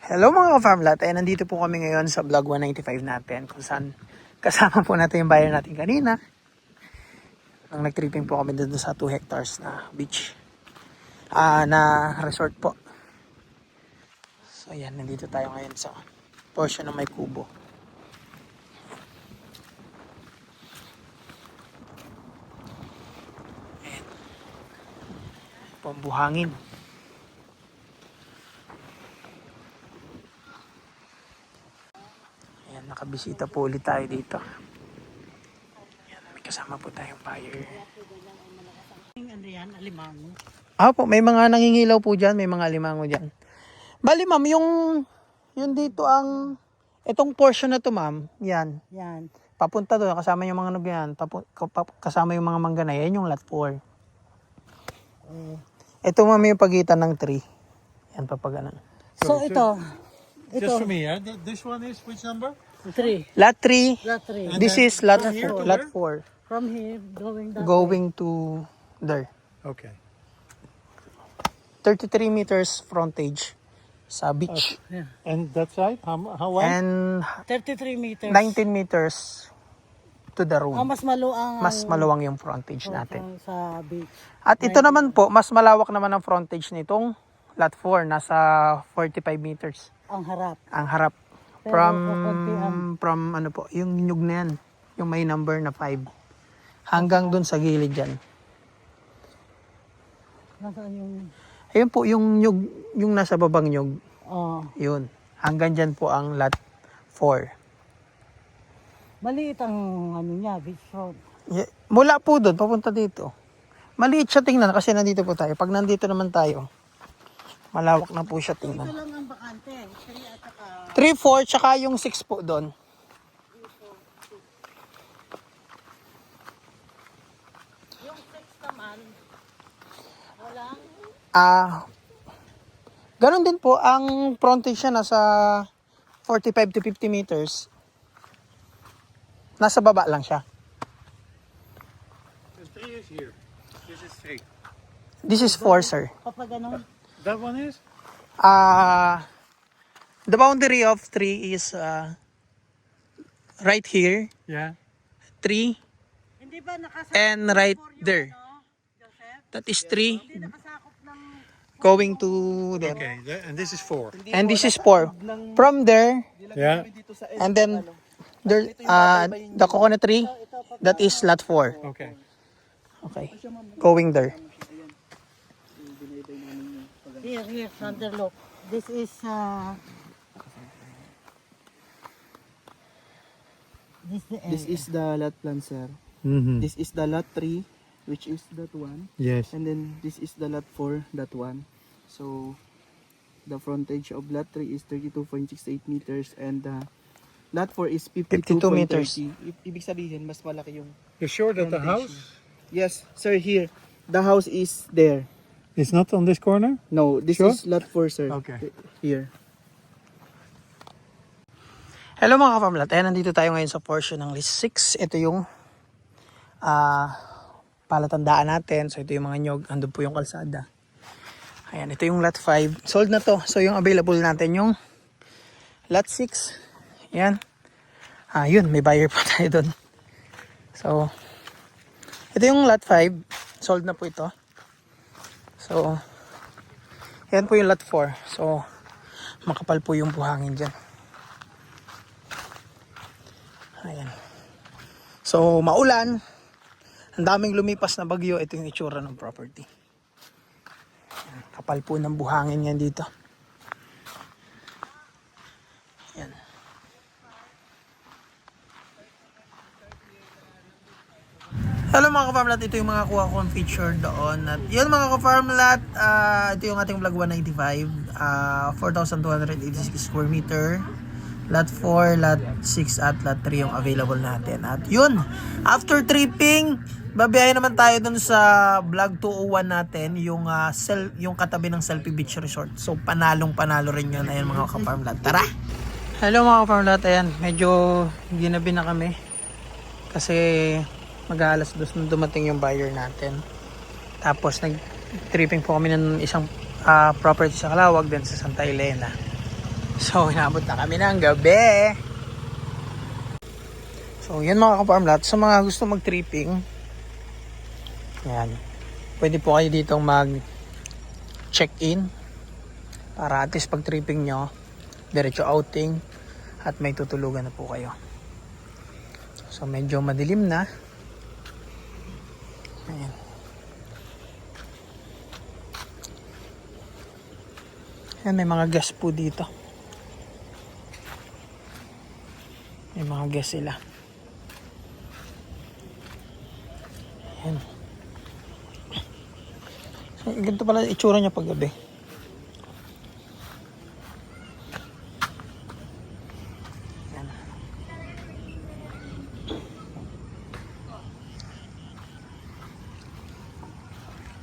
Hello mga ka-farmlat, ay nandito po kami ngayon sa vlog 195 natin kung saan kasama po natin yung buyer natin kanina. Nang nag-tripping po kami dito sa 2 hectares na beach, na resort po. So ayan, nandito tayo ngayon sa portion ng may kubo. Ayan, pambuhangin. Ayan, nakabisita po ulit tayo dito. Ayan, may kasama po tayong buyer. Ano yan, alimango? Po, may mga nangingilaw po dyan, may mga alimango dyan. Bali ma'am, yung dito itong portion na to ma'am, yan. Yan. Papunta doon, kasama yung mga yan, kasama yung mga mangganay, yan yung lot 4. Ito ma'am yung pagitan ng 3. Yan, papaganan. So ito. Just for me, yeah? This one is which number? 3. Lot 3, Lot 3. this is lot from here to 4. From here, going that way. Going to there. Okay. 33 meters frontage sa beach. Yeah. And that side, how wide? And 33 meters. 19 meters to the road. Mas maluang. Mas maluwang yung frontage natin. Sa beach. At ito naman po, mas malawak naman ang frontage nitong lot 4. Nasa 45 meters Ang harap. ang harap. Pero From ano po, yung nyug na yan. Yung may number na 5. Hanggang dun sa gilid dyan. Nasaan yung... Ayun po, yung nyug, yung nasa babang nyug. Oh. Yun. Hanggang dyan po ang lot 4. Maliit ang ano niya, beach road. Mula po doon, papunta dito. Maliit siya tingnan kasi nandito po tayo. Pag nandito naman tayo, malawak na po siya Ito tingnan. lang ang bakante. 3 at saka... 3, 4, tsaka yung 6 po doon. Yung 6 naman, walang... Ganon din po, ang frontage siya nasa 45 to 50 meters. Nasa baba lang siya. The 3 is here. This is 3. This is 4, sir. Kapag ano, That one is? The boundary of 3 is right here, Yeah. 3, hindi ba nakasakop and right yung there. ano, Joseph? That is 3 Hindi nakasakop ng... going to there. Okay, and this is 4. And this is 4. From there, Yeah. and then there, the coconut tree, that is lot 4. Okay. Okay. Going there. Here, Sander, look. This is, This is the lot plan, sir. Mm-hmm. This is the lot 3, which is that one. Yes. And then this is the lot 4, that one. So, the frontage of lot 3 is 32.68 meters and lot 4 is 52 meters. 52.30. Ibig sabihin, mas malaki yung... You sure that the frontage. house Yes, sir, here. The house is there. is not on this corner? No, this Sure? is lot 4, sir. Okay. Here. Hello mga ka-farmlat. Ayan, nandito tayo ngayon sa portion ng list 6. Ito yung palatandaan natin. So ito yung mga nyog. Andun po yung kalsada. Ayan, ito yung lot 5. Sold na to. So yung available natin yung lot 6. Ayan. Yun, may buyer po tayo dun. So, ito yung lot 5. Sold na po ito. So, yan po yung lot 4. So, makapal po yung buhangin dyan. Ayan. So, maulan. Ang daming lumipas na bagyo. Ito yung itsura ng property. Ayan. Kapal po ng buhangin yan dito. Ayan. Hello mga ka-farmlat, ito yung mga kuha kong feature doon. At yun mga ka-farmlat, ito yung ating vlog 195. 4,286 square meter. Lot 4, lot 6 at lot 3 yung available natin. At yun, after tripping, babiyahin naman tayo dun sa vlog 201 natin, yung katabi ng Selfie Beach Resort. So panalong-panalo rin yun. Ayan mga ka-farmlat, tara! Hello mga ka-farmlat, ayan, medyo ginabi na kami. Kasi mag-aalas 2 nung dumating yung buyer natin. Tapos nag-tripping po kami ng isang property sa Calawag din sa Santa Elena. So, inabot na kami ng gabi. So, yan mga ka-farm lot. Sa mga gusto mag-tripping, yan. Pwede po kayo ditong mag-check-in para at least pag-tripping nyo, diretso outing at may tutulugan na po kayo. So, medyo madilim na. Ayan. Ayan, may mga guest po dito. May mga guest sila. Ayan. So, ganito pala itsura niya pag gabi. Ayan.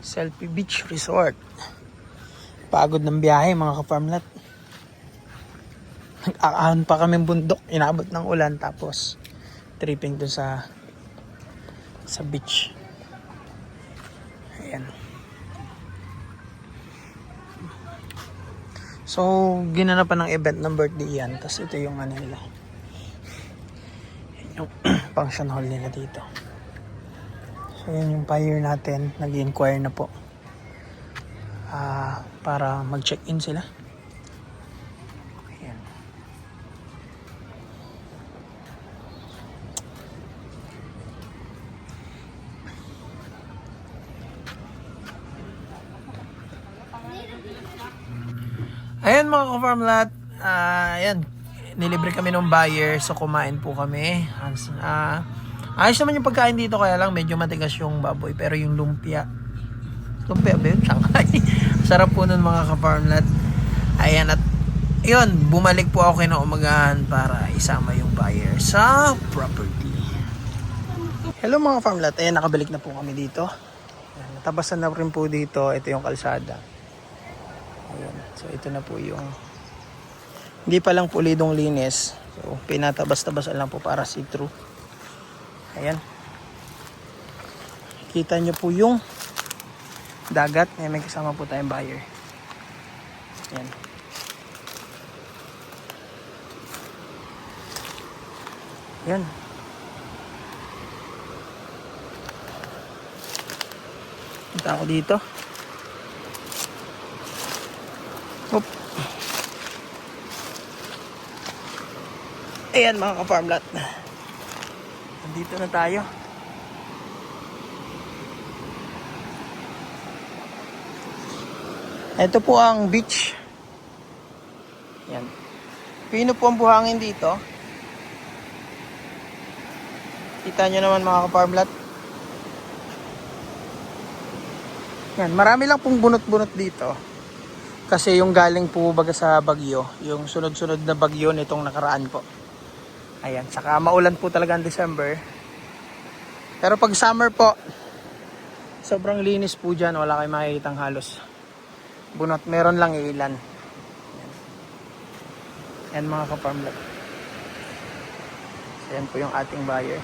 Selfie Beach Resort. Pagod ng biyahe mga ka-farmlat. Nag-aahon pa kami bundok, inabot ng ulan, tapos tripping dun sa beach. Ayan. So, ginanapan ng event ng birthday yan. Tapos ito yung ano nila. Yung function hall nila dito. So, yan yung buyer natin. Nag-inquire na po. Para mag-check-in sila. Ayan. Ayan mga ka-farmlat, ayan, nilibre kami ng buyer, so kumain po kami. Ayos naman yung pagkain dito, kaya lang medyo matigas yung baboy, pero yung lumpia ba yun? Shanghai. Sarap po nun mga ka-farmlat. Ayan, at yun, bumalik po ako kinaumagahan para isama yung buyer sa property. Hello mga ka-farmlat, ayan, nakabalik na po kami dito. Ayan, natabasan na rin po dito, ito yung kalsada. Ayan. So ito na po yung hindi pa lang pulidong linis. So pinatabas-tabasan lang po para see-through. Ayan. Kita nyo po yung dagat. Ayan, may kasama po tayong buyer. Ayan. Ayan. Punta ako dito. Oop. Ayan mga ka-farmlat. Nandito na tayo. Ito po ang beach. Ayan. Pino po ang buhangin dito. Kita nyo naman mga ka-farmlat. Ayan. Marami lang pong bunot-bunot dito. Kasi yung galing po baga sa bagyo, yung sunod-sunod na bagyo nitong nakaraan po. Ayan, saka maulan po talaga ang December. Pero pag summer po, sobrang linis po dyan, wala kayong makikitang halos bunot, meron lang ilan. Ayan mga ka-farmlat. So, ayan po yung ating buyer.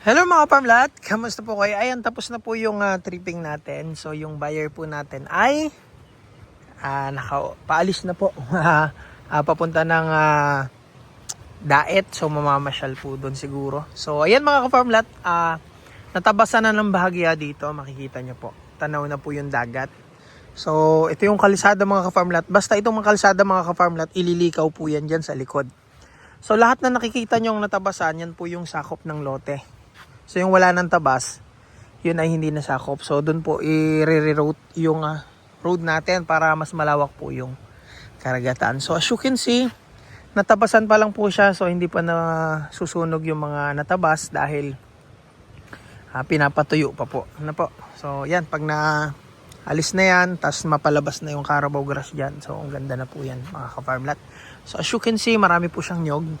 Hello mga farmlat, kamusta po kayo? Ayan, tapos na po yung tripping natin. So yung buyer po natin ay paalis na po. Papunta ng Daet. So mamamasyal po doon siguro. So ayan mga ka-farmlat, natabasan na ng bahagya dito. Makikita nyo po, tanaw na po yung dagat. So ito yung kalsada mga ka-farmlat. Basta itong mga kalsada mga ka-farmlat, ililikaw po yan dyan sa likod. So lahat na nakikita nyo yung natabasan, yan po yung sakop ng lote. So yung wala ng tabas, yun ay hindi nasakop. So doon po i-reroute yung road natin para mas malawak po yung karagatan. So as you can see, natabasan pa lang po siya. So hindi pa na susunog yung mga natabas dahil pinapatuyo pa po. Ano po? So yan, pag na alis na yan, tas mapalabas na yung Carabao grass dyan. So ang ganda na po yan mga ka-farmlat. So as you can see, marami po siyang nyog.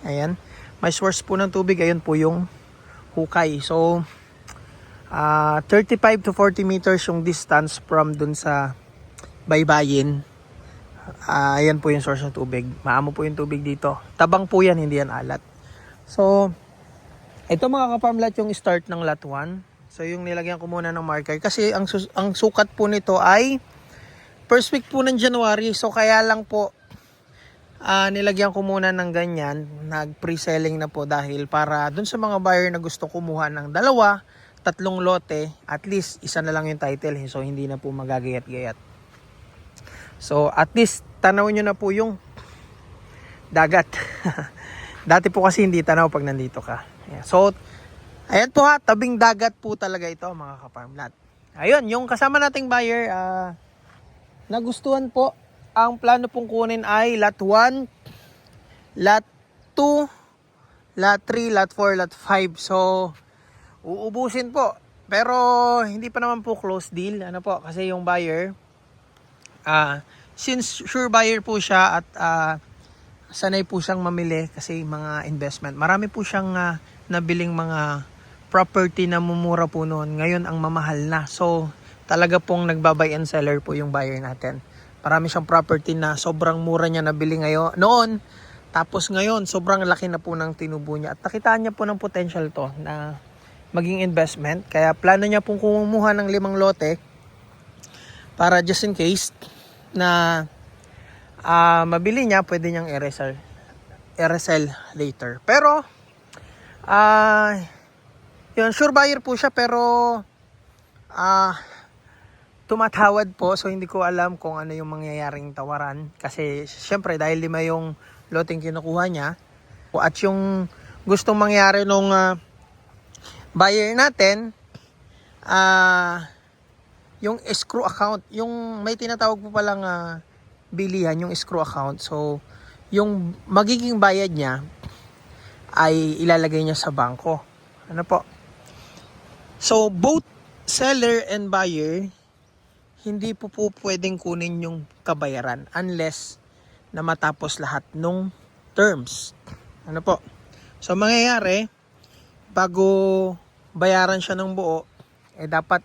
Ayan. May source po ng tubig. Ayun po yung hukay. So, 35 to 40 meters yung distance from dun sa baybayin. Ayan po yung source ng tubig. Maamo po yung tubig dito. Tabang po yan, hindi yan alat. So, ito mga ka-farmlat yung start ng lot 1. So, yung nilagyan ko muna ng marker. Kasi ang sukat po nito ay first week po ng January. So kaya lang po nilagyan ko muna ng ganyan. Nag-pre-selling na po dahil para dun sa mga buyer na gusto kumuha ng 2, 3 lote, at least isa na lang yung title. So hindi na po magagayat-gayat. So at least tanawin nyo na po yung dagat. Dati po kasi hindi tanaw pag nandito ka. Ayan. So ayan po ha, tabing dagat po talaga ito mga ka-farm lot. Ayun, yung kasama nating buyer, nagustuhan po. Ang plano pong kunin ay lot 1, lot 2, lot 3, lot 4, lot 5. So, uubusin po. Pero, hindi pa naman po close deal. Ano po, kasi yung buyer, since sure buyer po siya at sanay po siyang mamili kasi mga investment. Marami po siyang nabiling mga property na mumura po noon. Ngayon, ang mamahal na. So, talaga pong nagbabay and seller po yung buyer natin. Marami siyang property na sobrang mura niya nabili noon. Tapos ngayon, sobrang laki na po ng tinubo niya. At nakitaan niya po ng potential to na maging investment. Kaya plano niya pong kumuha ng 5 lote para just in case na mabili niya, pwede niyang i-resell later. Pero, yun, sure buyer po siya pero tumatawad po, so hindi ko alam kung ano yung mangyayaring tawaran kasi syempre dahil 5 yung loteng kinukuha niya at yung gustong mangyari nung buyer natin yung escrow account, yung may tinatawag po palang bilihan, yung escrow account. So yung magiging bayad niya ay ilalagay niya sa bangko. Ano po? So both seller and buyer hindi po pwedeng kunin yung kabayaran unless na matapos lahat nung terms. Ano po? So, mangyayari, bago bayaran siya ng buo, dapat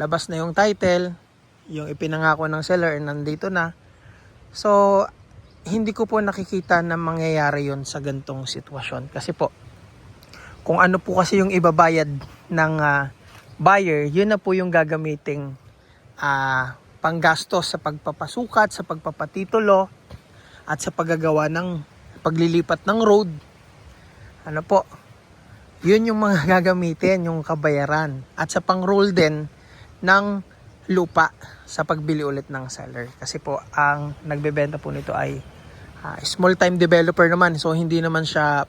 labas na yung title, yung ipinangako ng seller, nandito na. So, hindi ko po nakikita na mangyayari yon sa gantong sitwasyon. Kasi po, kung ano po kasi yung ibabayad ng buyer, yun na po yung gagamiting panggastos sa pagpapasukat, sa pagpapatitulo, at sa paggagawa ng paglilipat ng road. Ano po? Yun yung mga gagamitin, yung kabayaran. At sa pang-roll din ng lupa sa pagbili ulit ng seller. Kasi po, ang nagbebenta po nito ay small time developer naman. So, hindi naman siya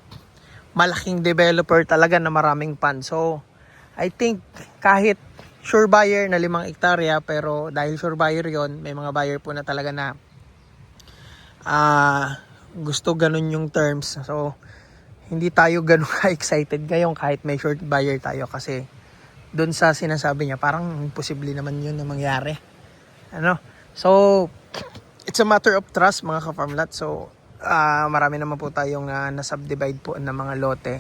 malaking developer talaga na maraming pan. So, I think kahit sure buyer na 5 hektarya, pero dahil sure buyer yon, may mga buyer po na talaga na gusto ganun yung terms. So, hindi tayo ganun ka-excited ngayon kahit may short buyer tayo kasi doon sa sinasabi niya, parang imposible naman yun na mangyari. Ano? So, it's a matter of trust mga ka-farmlat. So, marami naman po tayong na-subdivide po ng mga lote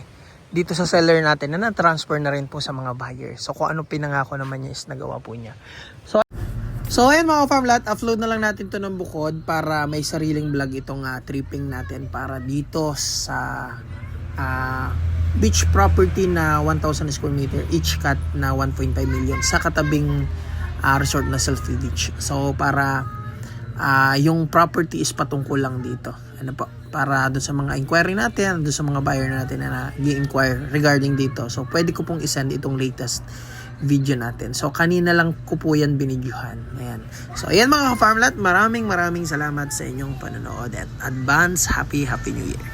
dito sa seller natin na na-transfer na rin po sa mga buyer. So, kung ano pinangako naman niya is nagawa po niya. So ayan mga farmlat, upload na lang natin to ng bukod para may sariling vlog itong tripping natin para dito sa beach property na 1,000 square meter, each cut na 1.5 million sa katabing resort na Selfie Beach. So para yung property is patungkol lang dito. Ano po? Para doon sa mga inquiry natin, doon sa mga buyer natin na nag-i-inquire regarding dito. So pwede ko pong isend itong latest video natin. So kanina lang ko po yan binidyohan. Ayan. So ayan mga ka-farmlat, maraming salamat sa inyong panonood at advance happy New Year.